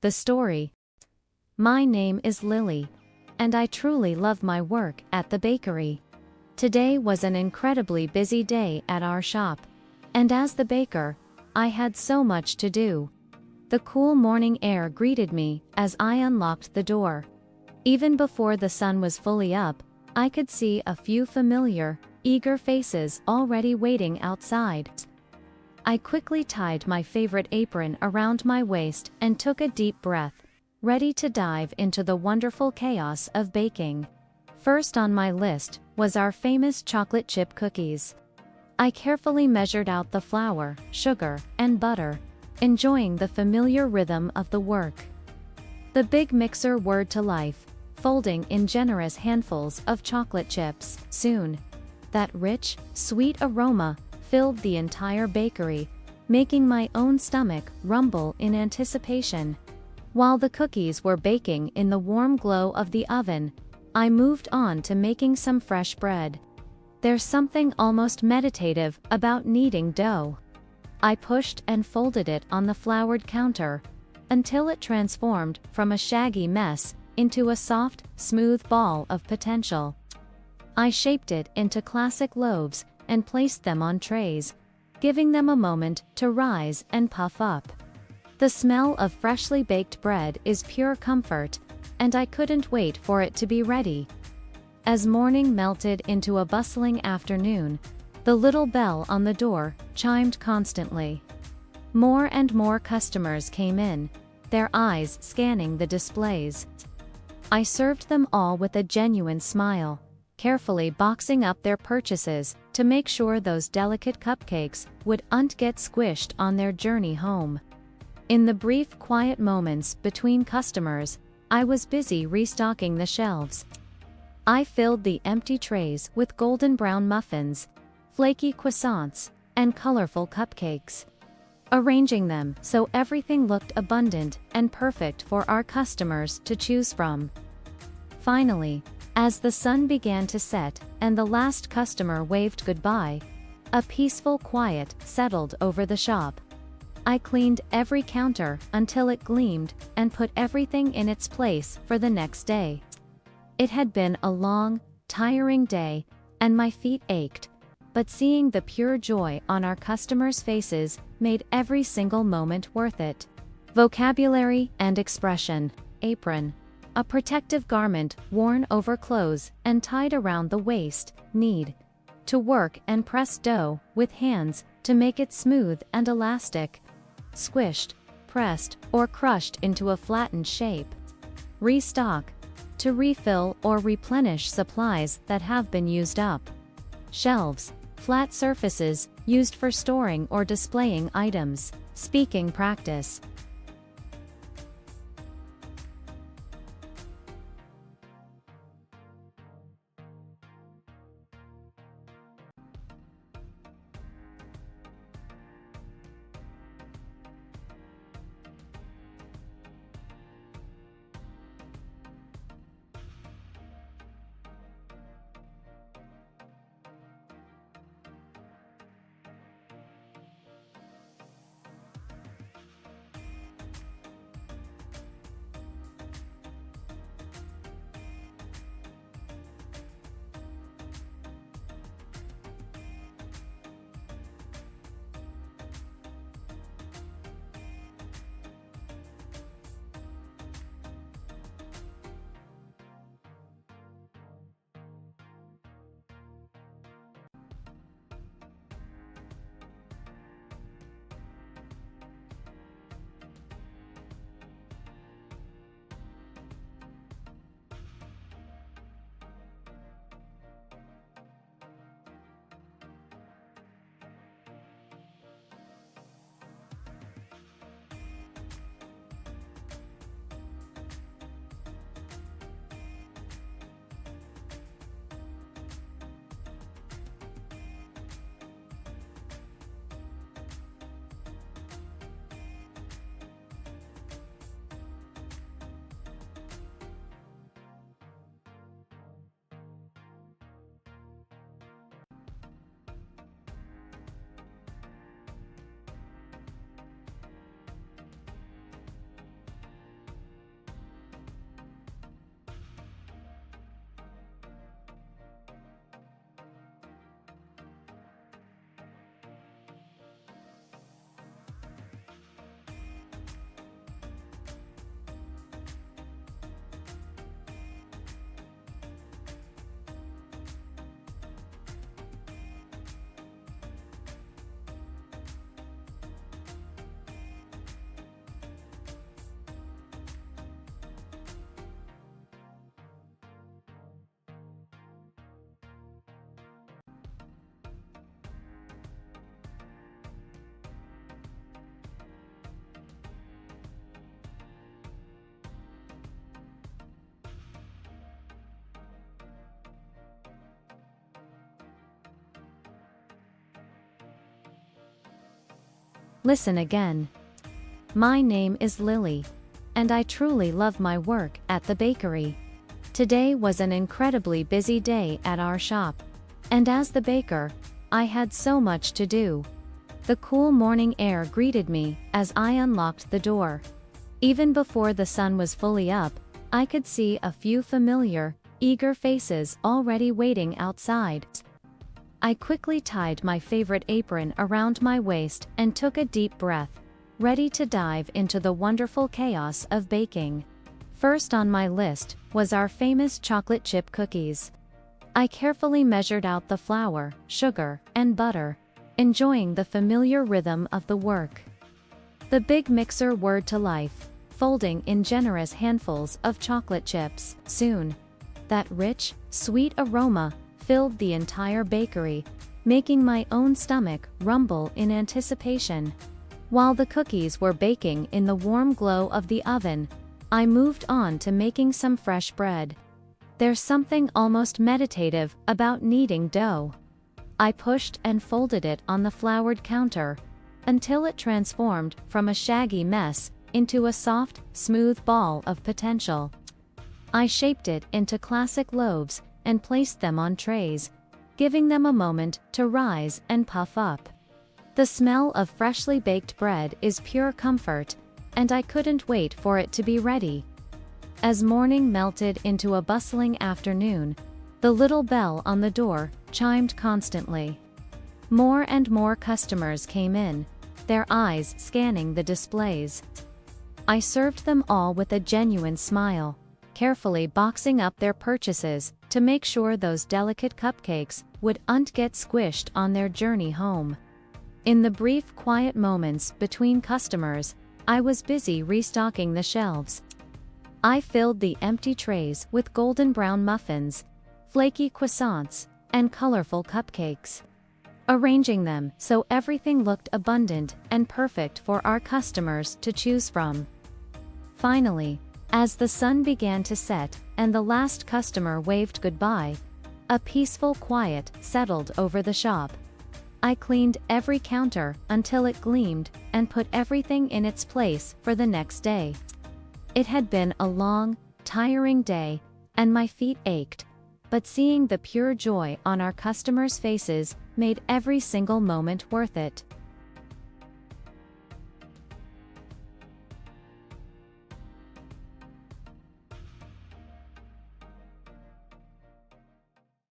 The story. My name is Lily, and I truly love my work at the bakery. Today was an incredibly busy day at our shop, and as the baker, I had so much to do. The cool morning air greeted me as I unlocked the door. Even before the sun was fully up, I could see a few familiar, eager faces already waiting outside. I quickly tied my favorite apron around my waist and took a deep breath, ready to dive into the wonderful chaos of baking. First on my list was our famous chocolate chip cookies. I carefully measured out the flour, sugar, and butter, enjoying the familiar rhythm of the work. The big mixer whirred to life, folding in generous handfuls of chocolate chips. Soon, that rich, sweet aroma filled the entire bakery, making my own stomach rumble in anticipation. While the cookies were baking in the warm glow of the oven, I moved on to making some fresh bread. There's something almost meditative about kneading dough. I pushed and folded it on the floured counter until it transformed from a shaggy mess into a soft, smooth ball of potential. I shaped it into classic loaves and placed them on trays, giving them a moment to rise and puff up. The smell of freshly baked bread is pure comfort, and I couldn't wait for it to be ready. As morning melted into a bustling afternoon, the little bell on the door chimed constantly. More and more customers came in, their eyes scanning the displays. I served them all with a genuine smile, carefully boxing up their purchases to make sure those delicate cupcakes wouldn't get squished on their journey home. In the brief quiet moments between customers, I was busy restocking the shelves. I filled the empty trays with golden brown muffins, flaky croissants, and colorful cupcakes, arranging them so everything looked abundant and perfect for our customers to choose from. Finally, as the sun began to set and the last customer waved goodbye, a peaceful quiet settled over the shop. I cleaned every counter until it gleamed and put everything in its place for the next day. It had been a long, tiring day, and my feet ached, but seeing the pure joy on our customers' faces made every single moment worth it. Vocabulary and expression. Apron. A protective garment worn over clothes and tied around the waist. Knead. To work and press dough with hands to make it smooth and elastic. Squished, pressed, or crushed into a flattened shape. Restock. To refill or replenish supplies that have been used up. Shelves. Flat surfaces used for storing or displaying items. Speaking practice. Listen again. My name is Lily, and I truly love my work at the bakery. Today was an incredibly busy day at our shop, and as the baker, I had so much to do. The cool morning air greeted me as I unlocked the door. Even before the sun was fully up, I could see a few familiar, eager faces already waiting outside. I quickly tied my favorite apron around my waist and took a deep breath, ready to dive into the wonderful chaos of baking. First on my list was our famous chocolate chip cookies. I carefully measured out the flour, sugar, and butter, enjoying the familiar rhythm of the work. The big mixer whirred to life, folding in generous handfuls of chocolate chips. Soon, that rich, sweet aroma filled the entire bakery, making my own stomach rumble in anticipation. While the cookies were baking in the warm glow of the oven, I moved on to making some fresh bread. There's something almost meditative about kneading dough. I pushed and folded it on the floured counter until it transformed from a shaggy mess into a soft, smooth ball of potential. I shaped it into classic loaves and placed them on trays, giving them a moment to rise and puff up. The smell of freshly baked bread is pure comfort, and I couldn't wait for it to be ready. As morning melted into a bustling afternoon, the little bell on the door chimed constantly. More and more customers came in, their eyes scanning the displays. I served them all with a genuine smile, carefully boxing up their purchases to make sure those delicate cupcakes wouldn't get squished on their journey home. In the brief, quiet moments between customers, I was busy restocking the shelves. I filled the empty trays with golden brown muffins, flaky croissants, and colorful cupcakes, arranging them so everything looked abundant and perfect for our customers to choose from. Finally, as the sun began to set and the last customer waved goodbye, a peaceful quiet settled over the shop. I cleaned every counter until it gleamed and put everything in its place for the next day. It had been a long, tiring day, and my feet ached, but seeing the pure joy on our customers' faces made every single moment worth it.